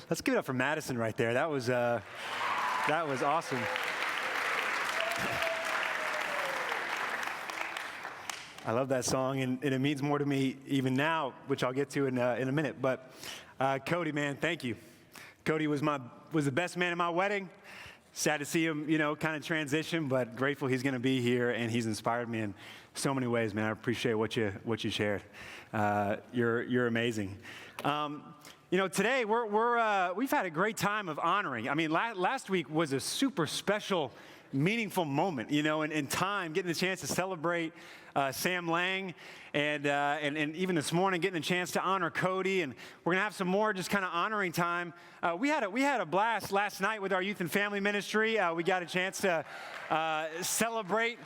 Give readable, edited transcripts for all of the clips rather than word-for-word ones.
Let's give it up for Madison right there. That was awesome. I love that song, and it means more to me even now, which I'll get to in a minute. But Cody, man, thank you. Cody was the best man at my wedding. Sad to see him, kind of transition, but grateful he's going to be here, and he's inspired me in so many ways, man. I appreciate what you shared. You're amazing. Today we've had a great time of honoring. I mean, last week was a super special, meaningful moment, in time, getting the chance to celebrate Sam Lang, and even this morning getting a chance to honor Cody, and we're gonna have some more just kind of honoring time. We had a blast last night with our youth and family ministry. We got a chance to celebrate,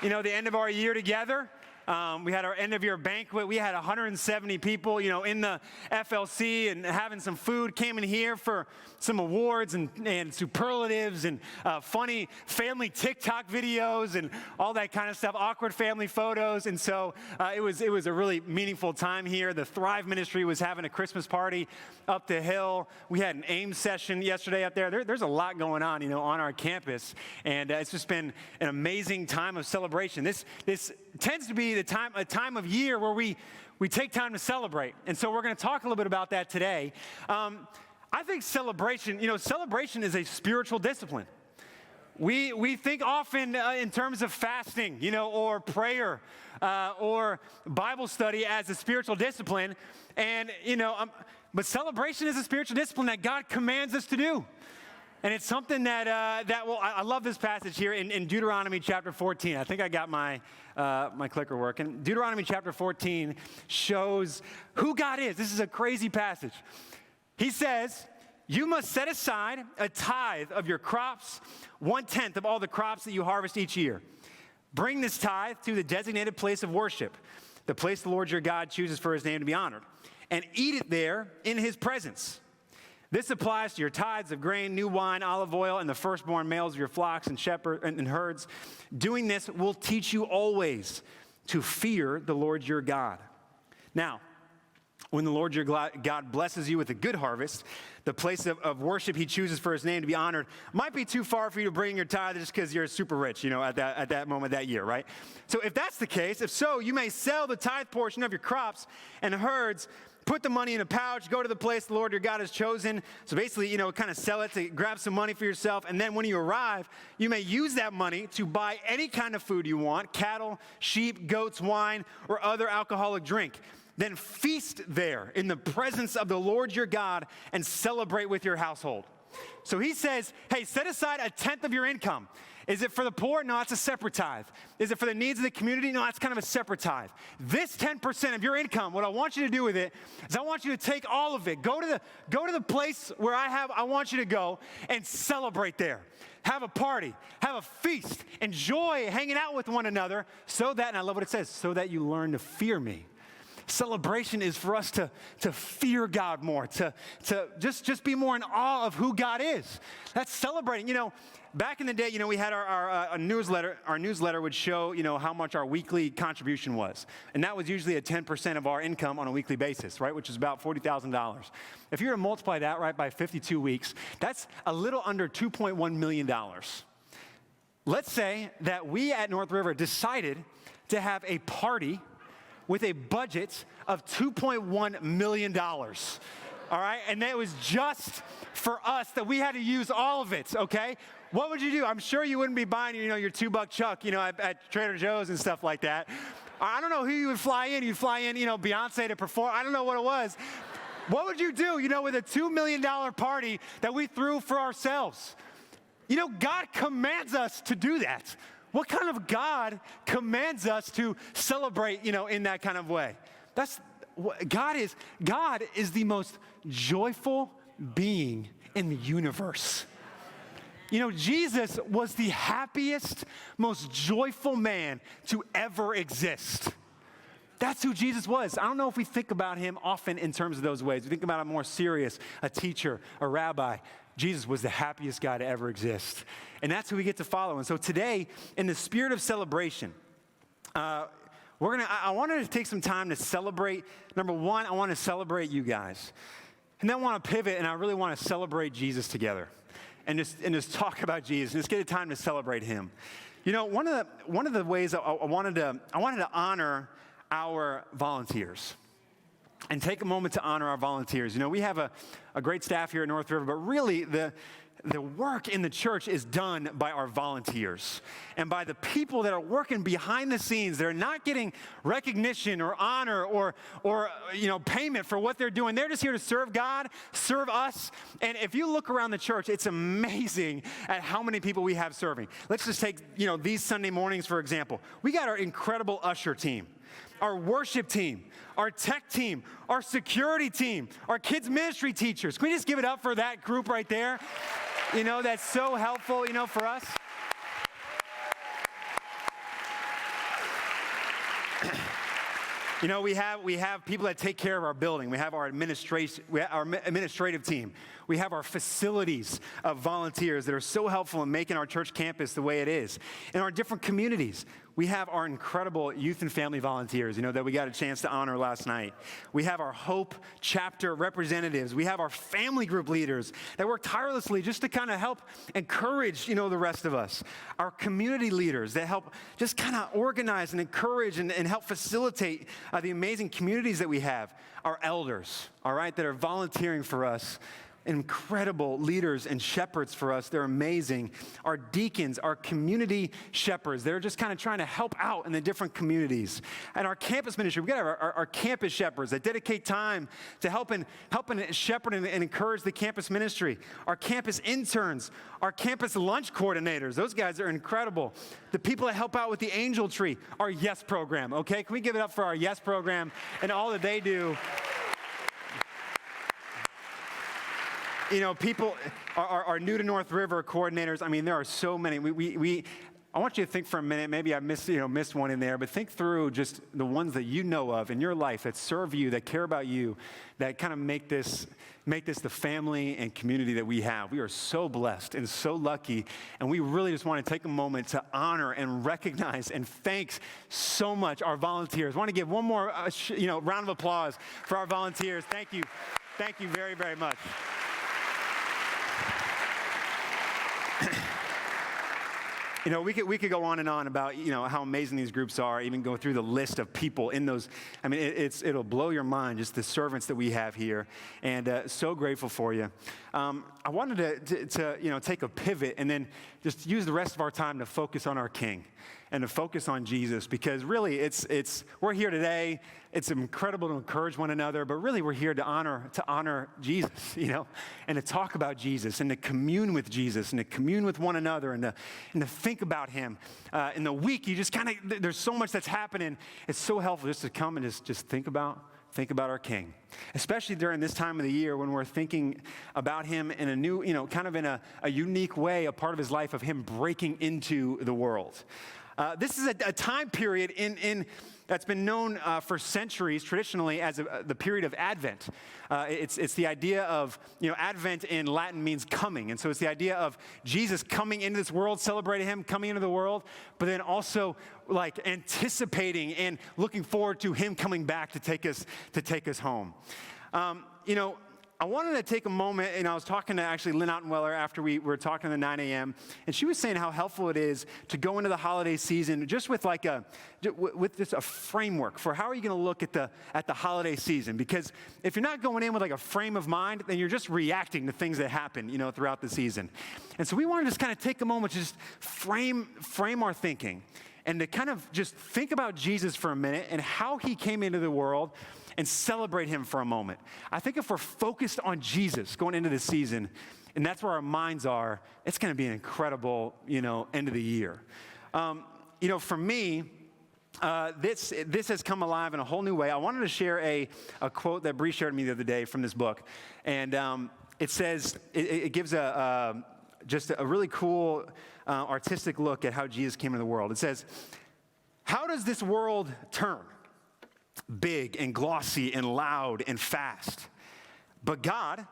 the end of our year together. We had our end of year banquet. We had 170 people, in the FLC and having some food. Came in here for some awards and superlatives and funny family TikTok videos and all that kind of stuff, awkward family photos. And so it was a really meaningful time here. The Thrive Ministry was having a Christmas party up the hill. We had an AIM session yesterday up there. There's a lot going on, on our campus. And it's just been an amazing time of celebration. This tends to be a time of year where we take time to celebrate. And so we're going to talk a little bit about that today. I think celebration is a spiritual discipline. We think often in terms of fasting, or prayer, or Bible study as a spiritual discipline. And, but celebration is a spiritual discipline that God commands us to do. And it's something I love this passage here in Deuteronomy chapter 14. I think I got my clicker working. Deuteronomy chapter 14 shows who God is. This is a crazy passage. He says, you must set aside a tithe of your crops, 1/10 of all the crops that you harvest each year. Bring this tithe to the designated place of worship, the place the Lord your God chooses for his name to be honored, and eat it there in his presence. This applies to your tithes of grain, new wine, olive oil, and the firstborn males of your flocks and herds. Doing this will teach you always to fear the Lord your God. Now, when the Lord your God blesses you with a good harvest, the place of worship he chooses for his name to be honored might be too far for you to bring your tithe just because you're super rich, at that moment that year, right? So if that's the case, if so, you may sell the tithe portion of your crops and herds, put the money in a pouch, go to the place the Lord your God has chosen. So basically, kind of sell it to grab some money for yourself. And then when you arrive, you may use that money to buy any kind of food you want, cattle, sheep, goats, wine, or other alcoholic drink. Then feast there in the presence of the Lord your God and celebrate with your household. So he says, hey, set aside 1/10 of your income. Is it for the poor? No, that's a separate tithe. Is it for the needs of the community? No, that's kind of a separate tithe. This 10% of your income, what I want you to do with it is I want you to take all of it. Go to the place where I want you to go and celebrate there. Have a party, have a feast, enjoy hanging out with one another so that, and I love what it says, so that you learn to fear me. Celebration is for us to fear God more, to just be more in awe of who God is. That's celebrating. Back in the day, we had our newsletter. Our newsletter would show, how much our weekly contribution was. And that was usually 10% of our income on a weekly basis, right? Which is about $40,000. If you were to multiply that, right, by 52 weeks, that's a little under $2.1 million. Let's say that we at North River decided to have a party with a budget of $2.1 million, all right? And that was just for us, that we had to use all of it, okay? What would you do? I'm sure you wouldn't be buying, your $2 chuck, at Trader Joe's and stuff like that. I don't know who you would fly in. You'd fly in, Beyonce to perform. I don't know what it was. What would you do, with a $2 million party that we threw for ourselves? God commands us to do that. What kind of God commands us to celebrate, in that kind of way? God is the most joyful being in the universe. Jesus was the happiest, most joyful man to ever exist. That's who Jesus was. I don't know if we think about him often in terms of those ways. We think about him more serious, a teacher, a rabbi. Jesus was the happiest guy to ever exist. And that's who we get to follow. And so today, in the spirit of celebration, I wanted to take some time to celebrate. Number one, I want to celebrate you guys. And then I want to pivot, and I really want to celebrate Jesus together, and just talk about Jesus, and just get a time to celebrate him. You know, one of the ways I wanted to honor our volunteers, and take a moment to honor our volunteers. You know, we have a great staff here at North River, but really the work in the church is done by our volunteers and by the people that are working behind the scenes. They're not getting recognition or honor or payment for what they're doing. They're just here to serve God, serve us. And if you look around the church, it's amazing at how many people we have serving. Let's just take, these Sunday mornings, for example. We got our incredible usher team, our worship team, our tech team, our security team, our kids ministry teachers. Can we just give it up for that group right there? That's so helpful, for us. We have people that take care of our building. We have our administrative team. We have our facilities of volunteers that are so helpful in making our church campus the way it is. In our different communities, we have our incredible youth and family volunteers, that we got a chance to honor last night. We have our Hope chapter representatives. We have our family group leaders that work tirelessly just to kind of help encourage, the rest of us. Our community leaders that help just kind of organize and encourage and help facilitate the amazing communities that we have. Our elders, all right, that are volunteering for us. Incredible leaders and shepherds for us. They're amazing. Our deacons, our community shepherds, they're just kind of trying to help out in the different communities. And our campus ministry, we got our campus shepherds that dedicate time to helping shepherd and encourage the campus ministry. Our campus interns, our campus lunch coordinators, those guys are incredible. The people that help out with the Angel Tree, our Yes program, okay? Can we give it up for our Yes program and all that they do? People are new to North River coordinators. I mean, there are so many. I want you to think for a minute. Maybe I missed one in there, but think through just the ones that you know of in your life that serve you, that care about you, that kind of make this the family and community that we have. We are so blessed and so lucky, and we really just want to take a moment to honor and recognize and thank so much our volunteers. I want to give one more round of applause for our volunteers. Thank you very, very much. We could go on and on about, how amazing these groups are, even go through the list of people in those. I mean, it'll blow your mind, just the servants that we have here, and so grateful for you. I wanted to take a pivot and then just use the rest of our time to focus on our King and to focus on Jesus, because really we're here today. It's incredible to encourage one another, but really we're here to honor Jesus, and to talk about Jesus and to commune with Jesus and to commune with one another and to think about him. In the week, you just there's so much that's happening. It's so helpful just to come and just think about our King, especially during this time of the year when we're thinking about him in a new, kind of in a unique way, a part of his life of him breaking into the world. This is a time period that's been known for centuries traditionally as the period of Advent. It's the idea of, Advent in Latin means coming. And so it's the idea of Jesus coming into this world, celebrating him coming into the world, but then also like anticipating and looking forward to him coming back to take us home. I wanted to take a moment, and I was talking to actually Lynn Ottenweller after we were talking to the 9 a.m., and she was saying how helpful it is to go into the holiday season just with just a framework for how are you going to look at the holiday season. Because if you're not going in with like a frame of mind, then you're just reacting to things that happen, throughout the season. And so we want to just kind of take a moment to just frame our thinking and to kind of just think about Jesus for a minute and how he came into the world and celebrate him for a moment. I think if we're focused on Jesus going into this season, and that's where our minds are, it's going to be an incredible, end of the year. For me, this has come alive in a whole new way. I wanted to share a quote that Bree shared with me the other day from this book, and it says it gives just a really cool artistic look at how Jesus came into the world. It says, "How does this world turn? Big and glossy and loud and fast. But God,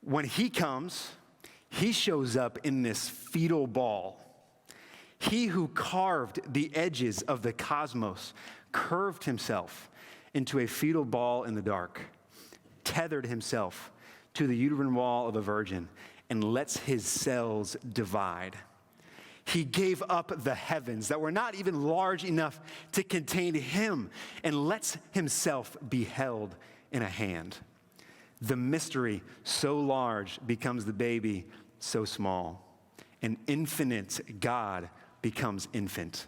when he comes, he shows up in this fetal ball. He who carved the edges of the cosmos curved himself into a fetal ball in the dark, tethered himself to the uterine wall of a virgin and lets his cells divide. He gave up the heavens that were not even large enough to contain him and lets himself be held in a hand. The mystery so large becomes the baby so small. An infinite God becomes infant.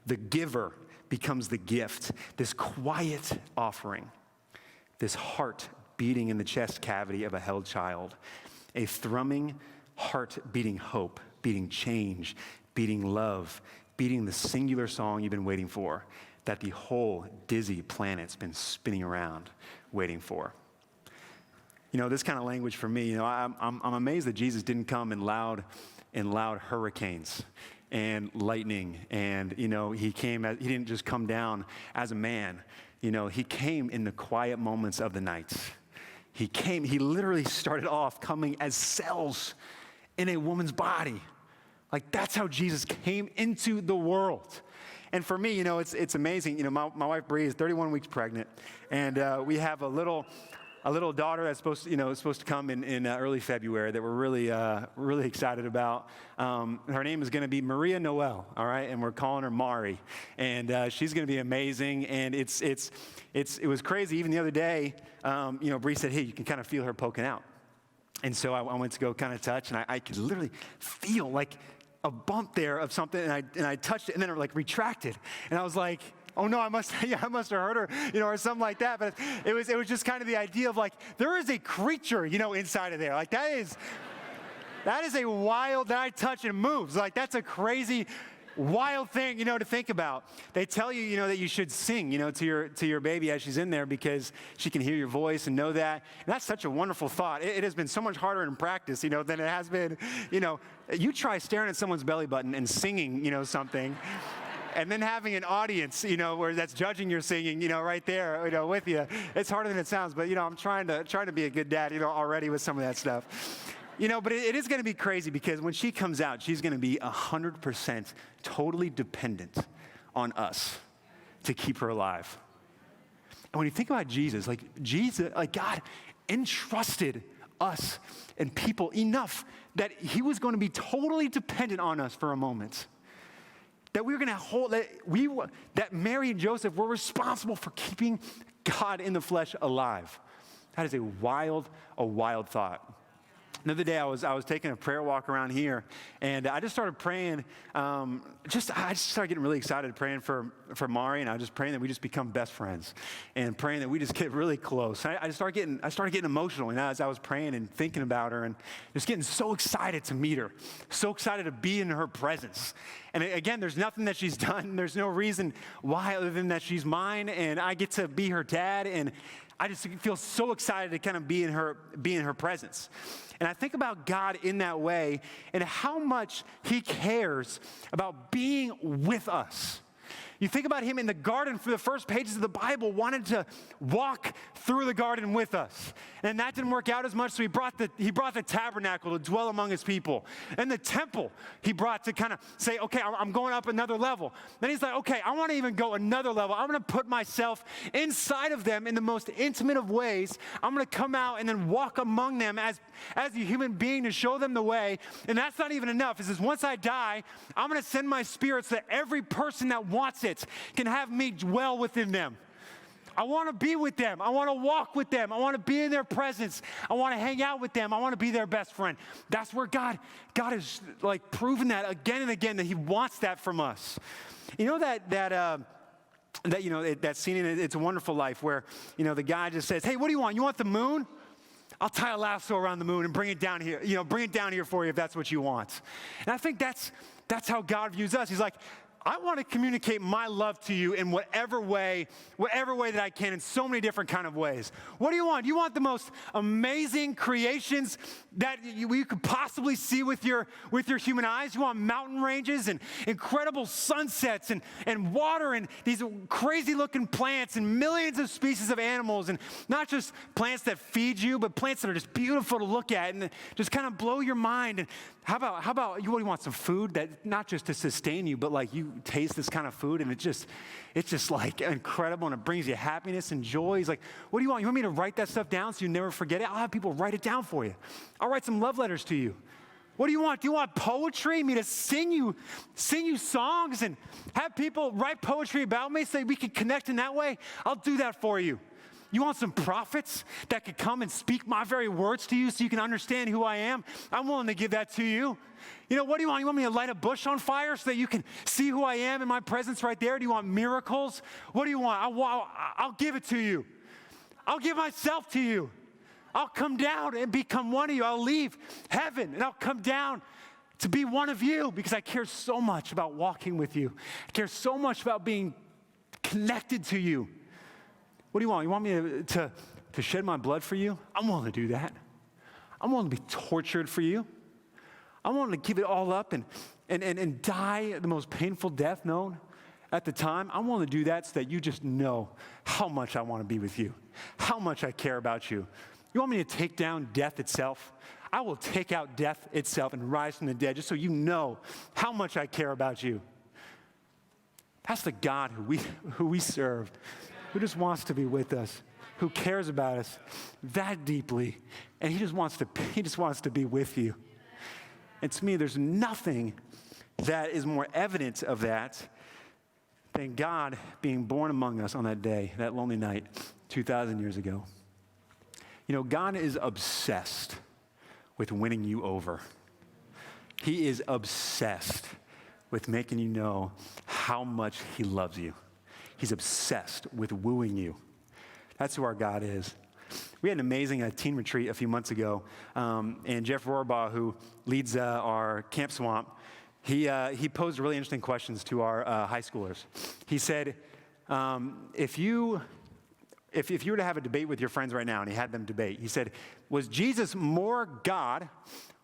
The giver becomes the gift, this quiet offering, this heart beating in the chest cavity of a held child, a thrumming heart beating hope, beating change, beating love, beating the singular song you've been waiting for, that the whole dizzy planet's been spinning around waiting for. You know, this kind of language for me, you know, I'm amazed that Jesus didn't come in loud hurricanes and lightning, and, you know, he didn't just come down as a man. You know, he came in the quiet moments of the night. He literally started off coming as cells in a woman's body. Like, that's how Jesus came into the world. And for me, you know, it's amazing. You know, my wife Bree is 31 weeks pregnant, and we have a little daughter that's supposed to come in early February that we're really excited about. Her name is going to be Maria Noel, all right, and we're calling her Mari, and she's going to be amazing. And it was crazy. Even the other day, you know, Bree said, "Hey, you can kind of feel her poking out," and so I went to go kind of touch, and I could literally feel like a bump there of something, and I touched it, and then it like retracted, and I was like, oh no, I must have hurt her, you know, or something like that. But it was just kind of the idea of like, there is a creature, you know, inside of there. Like that is a wild, that I touch and it moves. Like that's a crazy, wild thing, you know, to think about. They tell you, you know, that you should sing, you know, to your baby as she's in there because she can hear your voice and know that. And that's such a wonderful thought. It has been so much harder in practice, you know, than it has been, you know. You try staring at someone's belly button and singing, you know, something. And then having an audience, you know, where that's judging your singing, you know, right there, you know, with you. It's harder than it sounds, but, you know, I'm trying to be a good dad, you know, already with some of that stuff. You know, but it is going to be crazy because when she comes out, she's going to be 100% totally dependent on us to keep her alive. And when you think about Jesus, like God entrusted us and people enough that he was going to be totally dependent on us for a moment. That we were going to hold, that Mary and Joseph were responsible for keeping God in the flesh alive. That is a wild thought. Another day, I was taking a prayer walk around here, and I just started praying. I just started getting really excited praying for Mari, and I was just praying that we just become best friends, and praying that we just get really close. I started getting emotional, and as I was praying and thinking about her, and just getting so excited to meet her, so excited to be in her presence. And again, there's nothing that she's done. There's no reason why other than that she's mine, and I get to be her dad, and I just feel so excited to kind of be in her presence. And I think about God in that way and how much he cares about being with us. You think about him in the garden for the first pages of the Bible, wanted to walk through the garden with us. And that didn't work out as much, so he brought the tabernacle to dwell among his people. And the temple he brought to kind of say, okay, I'm going up another level. Then he's like, okay, I want to even go another level. I'm going to put myself inside of them in the most intimate of ways. I'm going to come out and then walk among them as a human being to show them the way. And that's not even enough. It says, once I die, I'm going to send my spirit so that every person that wants it can have me dwell within them. I want to be with them. I want to walk with them. I want to be in their presence. I want to hang out with them. I want to be their best friend. That's where God has like proven that again and again that he wants that from us. You know that you know that scene in It's a Wonderful Life where, you know, the guy just says, "Hey, what do you want? You want the moon? I'll tie a lasso around the moon and bring it down here. You know, bring it down here for you if that's what you want." And I think that's how God views us. He's like, I want to communicate my love to you in whatever way that I can, in so many different kind of ways. What do you want? You want the most amazing creations that you could possibly see with your human eyes? You want mountain ranges and incredible sunsets and water and these crazy looking plants and millions of species of animals, and not just plants that feed you, but plants that are just beautiful to look at and just kind of blow your mind. And how about you want some food that not just to sustain you, but like you taste this kind of food, and it's just like incredible, and it brings you happiness and joy. He's like, what do you want? You want me to write that stuff down so you never forget it? I'll have people write it down for you. I'll write some love letters to you. What do you want? Do you want poetry? Me to sing you songs and have people write poetry about me so we can connect in that way? I'll do that for you. You want some prophets that could come and speak my very words to you so you can understand who I am? I'm willing to give that to you. You know, what do you want? You want me to light a bush on fire so that you can see who I am in my presence right there? Do you want miracles? What do you want? I'll give it to you. I'll give myself to you. I'll come down and become one of you. I'll leave heaven and I'll come down to be one of you because I care so much about walking with you. I care so much about being connected to you. What do you want? You want me to shed my blood for you? I'm willing to do that. I'm willing to be tortured for you. I'm willing to give it all up and die the most painful death known at the time. I'm willing to do that so that you just know how much I want to be with you, how much I care about you. You want me to take down death itself? I will take out death itself and rise from the dead just so you know how much I care about you. That's the God who we serve, who just wants to be with us, who cares about us that deeply, and he just wants to be with you. And to me, there's nothing that is more evidence of that than God being born among us on that day, that lonely night, 2,000 years ago. You know, God is obsessed with winning you over. He is obsessed with making you know how much he loves you. He's obsessed with wooing you. That's who our God is. We had an amazing teen retreat a few months ago, and Jeff Rohrbaugh, who leads our Camp Swamp, he posed really interesting questions to our high schoolers. He said, if you were to have a debate with your friends right now, and he had them debate, he said, was Jesus more God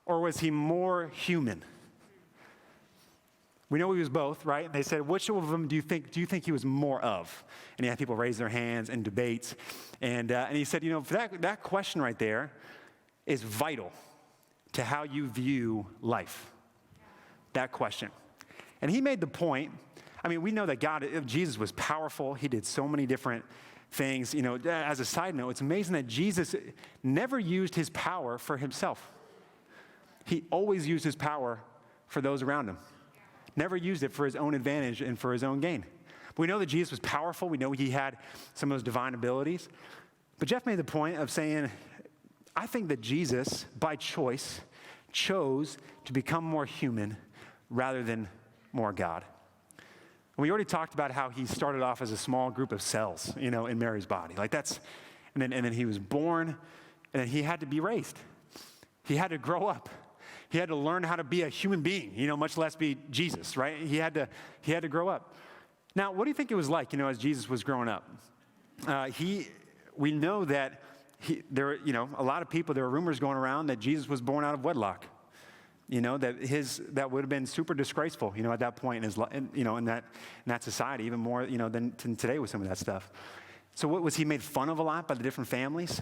or was he more human? We know he was both, right? And they said, which of them do you think he was more of? And he had people raise their hands in debates. And he said, you know, that question right there is vital to how you view life. That question. And he made the point, I mean, we know that Jesus was powerful. He did so many different things. You know, as a side note, it's amazing that Jesus never used his power for himself. He always used his power for those around him. Never used it for his own advantage and for his own gain. We know that Jesus was powerful. We know he had some of those divine abilities. But Jeff made the point of saying, I think that Jesus, by choice, chose to become more human rather than more God. And we already talked about how he started off as a small group of cells, you know, in Mary's body. Like and then he was born, and then he had to be raised. He had to grow up. He had to learn how to be a human being, you know, much less be Jesus, right? He had to grow up. Now, what do you think it was like, you know, as Jesus was growing up? We know that there were rumors going around that Jesus was born out of wedlock. You know, that would have been super disgraceful, you know, at that point in his life, you know, in that society, even more, you know, than today with some of that stuff. So was he made fun of a lot by the different families?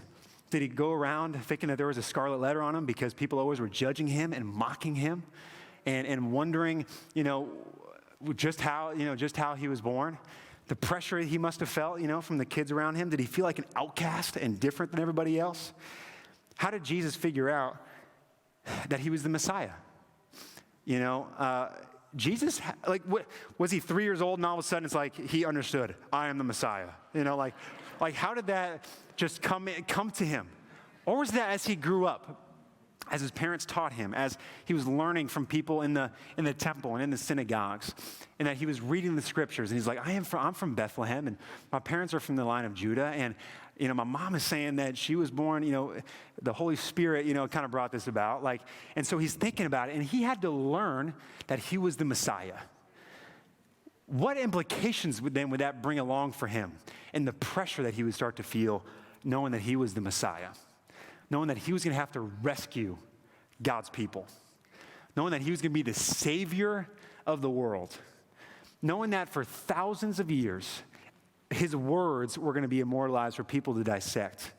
Did he go around thinking that there was a scarlet letter on him because people always were judging him and mocking him and wondering, you know, just how he was born? The pressure he must have felt, you know, from the kids around him. Did he feel like an outcast and different than everybody else? How did Jesus figure out that he was the Messiah? You know, Jesus, like, was he 3 years old and all of a sudden it's like he understood, I am the Messiah? You know, like how did that just come to him? Or was that as he grew up, as his parents taught him, as he was learning from people in the temple and in the synagogues, and that he was reading the scriptures, and he's like, I'm from Bethlehem, and my parents are from the line of Judah, and you know, my mom is saying that she was born, you know, the Holy Spirit, you know, kind of brought this about, like, and so he's thinking about it, and he had to learn that he was the Messiah. What implications would that bring along for him, and the pressure that he would start to feel knowing that he was the Messiah, knowing that he was going to have to rescue God's people, knowing that he was going to be the Savior of the world, knowing that for thousands of years, his words were going to be immortalized for people to dissect,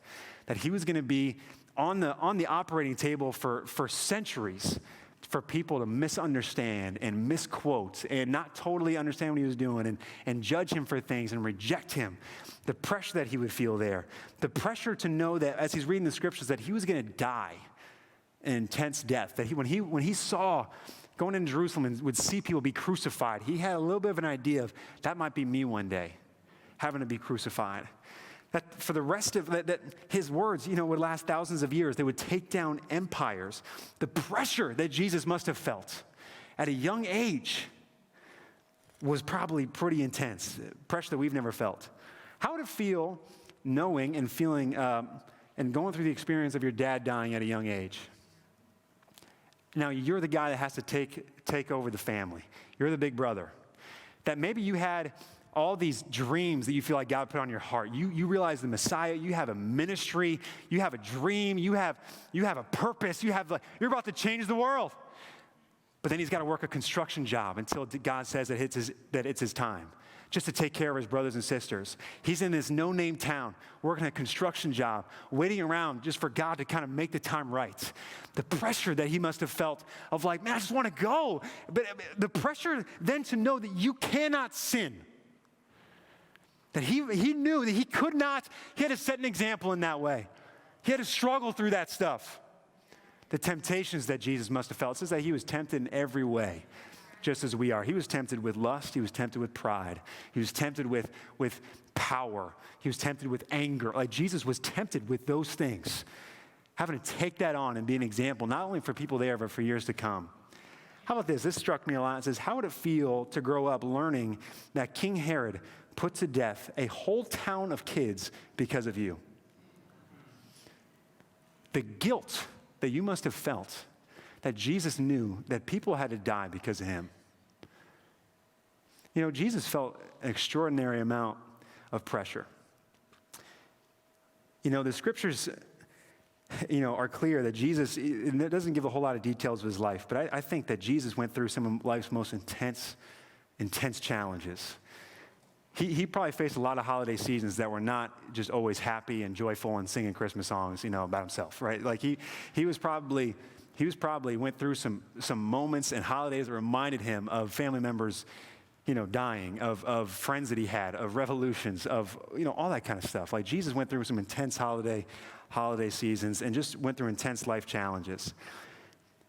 that he was going to be on the operating table for centuries, for people to misunderstand and misquote and not totally understand what he was doing and judge him for things and reject him. The pressure that he would feel there. The pressure to know that as he's reading the scriptures that he was going to die an intense death. That when he saw going into Jerusalem and would see people be crucified, he had a little bit of an idea of that might be me one day, having to be crucified. That for the rest of that his words, would last thousands of years. They would take down empires. The pressure that Jesus must have felt at a young age was probably pretty intense. Pressure that we've never felt. How would it feel knowing and feeling and going through the experience of your dad dying at a young age? Now, you're the guy that has to take over the family. You're the big brother. That maybe you had all these dreams that you feel like God put on your heart. You realize the Messiah, you have a ministry, you have a dream, you have a purpose, you're about to change the world. But then he's got to work a construction job until God says that it's his time, just to take care of his brothers and sisters. He's in this no-name town, working a construction job, waiting around just for God to kind of make the time right. The pressure that he must have felt of like, man, I just want to go. But the pressure then to know that you cannot sin. That he knew that he could not, he had to set an example in that way. He had to struggle through that stuff. The temptations that Jesus must have felt. It says that he was tempted in every way, just as we are. He was tempted with lust. He was tempted with pride. He was tempted with power. He was tempted with anger. Like Jesus was tempted with those things. Having to take that on and be an example, not only for people there, but for years to come. How about this? This struck me a lot. It says, how would it feel to grow up learning that King Herod put to death a whole town of kids because of you? The guilt that you must have felt that Jesus knew that people had to die because of him. Jesus felt an extraordinary amount of pressure. The scriptures, are clear that Jesus, and it doesn't give a whole lot of details of his life, but I think that Jesus went through some of life's most intense challenges. He probably faced a lot of holiday seasons that were not just always happy and joyful and singing Christmas songs, about himself, right? Like he was probably went through some moments and holidays that reminded him of family members, dying, of friends that he had, of revolutions, of, all that kind of stuff. Like Jesus went through some intense holiday seasons and just went through intense life challenges.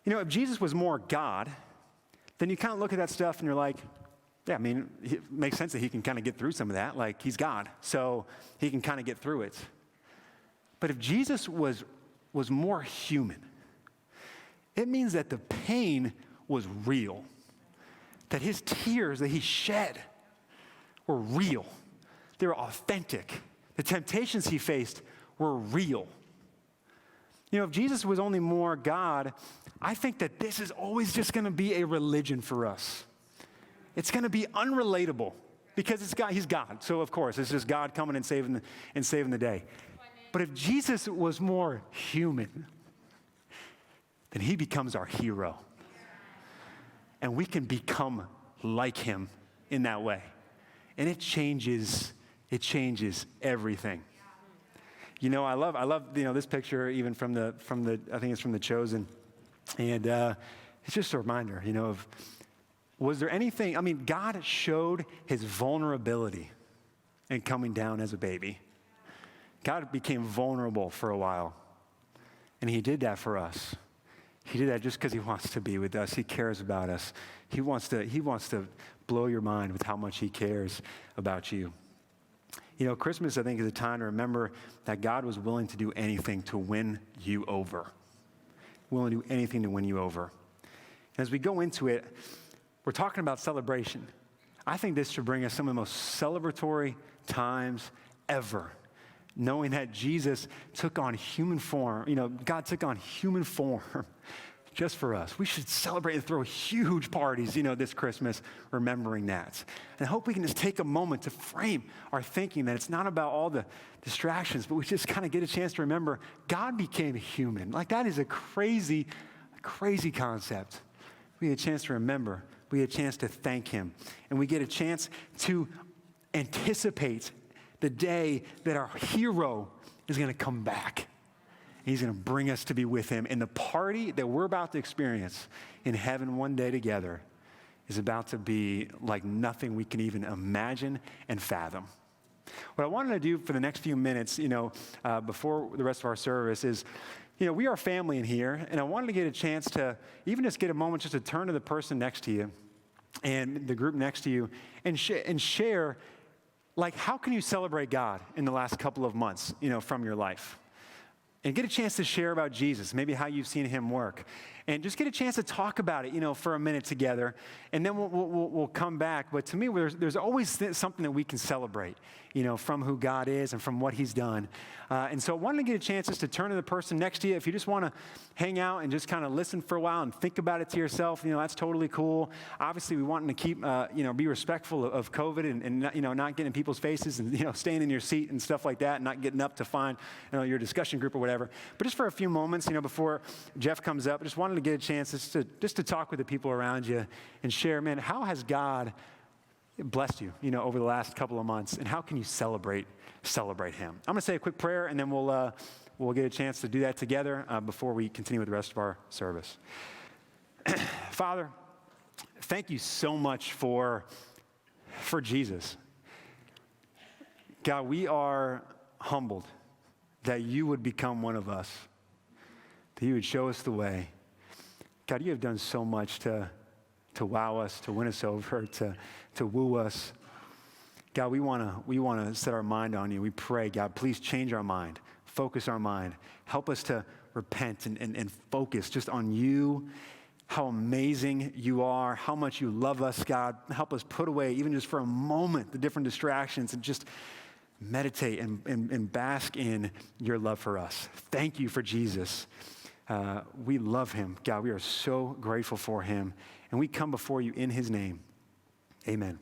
If Jesus was more God, then you kind of look at that stuff and you're like, yeah, it makes sense that he can kind of get through some of that. Like, he's God, so he can kind of get through it. But if Jesus was more human, it means that the pain was real, that his tears that he shed were real. They were authentic. The temptations he faced were real. If Jesus was only more God, I think that this is always just going to be a religion for us. It's going to be unrelatable because it's God. He's God. So, of course, it's just God coming and saving the day. But if Jesus was more human, then he becomes our hero. And we can become like him in that way. And it changes everything. I love this picture even from the I think it's from The Chosen. And it's just a reminder, of was there anything, God showed his vulnerability in coming down as a baby. God became vulnerable for a while. And he did that for us. He did that just because he wants to be with us. He cares about us. He wants to blow your mind with how much he cares about you. Christmas, I think, is a time to remember that God was willing to do anything to win you over. Willing to do anything to win you over. As we go into it, we're talking about celebration. I think this should bring us some of the most celebratory times ever, knowing that Jesus took on human form. God took on human form just for us. We should celebrate and throw huge parties, this Christmas, remembering that. And I hope we can just take a moment to frame our thinking that it's not about all the distractions, but we just kind of get a chance to remember God became human. Like, that is a crazy concept. We get a chance to remember. We get a chance to thank him. And we get a chance to anticipate the day that our hero is going to come back and he's going to bring us to be with him. And the party that we're about to experience in heaven one day together is about to be like nothing we can even imagine and fathom. What I wanted to do for the next few minutes, before the rest of our service is, we are family in here, and I wanted to get a chance to even just get a moment just to turn to the person next to you and the group next to you and share, like, how can you celebrate God in the last couple of months, from your life? And get a chance to share about Jesus, maybe how you've seen him work. And just get a chance to talk about it, for a minute together. And then we'll come back. But to me, there's always something that we can celebrate, from who God is and from what he's done. And so I wanted to get a chance just to turn to the person next to you. If you just want to hang out and just kind of listen for a while and think about it to yourself, that's totally cool. Obviously, we want to keep, be respectful of COVID and not getting in people's faces and, staying in your seat and stuff like that and not getting up to find, your discussion group or whatever. But just for a few moments, before Jeff comes up, I just wanted to get a chance just to talk with the people around you and share, man, how has God blessed you, over the last couple of months, and how can you celebrate him? I'm going to say a quick prayer, and then we'll get a chance to do that together before we continue with the rest of our service. Father, thank you so much for Jesus. God, we are humbled that you would become one of us, that you would show us the way. God, you have done so much to wow us, to win us over, to woo us. God, we want to set our mind on you. We pray, God, please change our mind, focus our mind. Help us to repent and focus just on you, how amazing you are, how much you love us, God. Help us put away, even just for a moment, the different distractions and just meditate and bask in your love for us. Thank you for Jesus. We love him. God, we are so grateful for him. And we come before you in his name. Amen.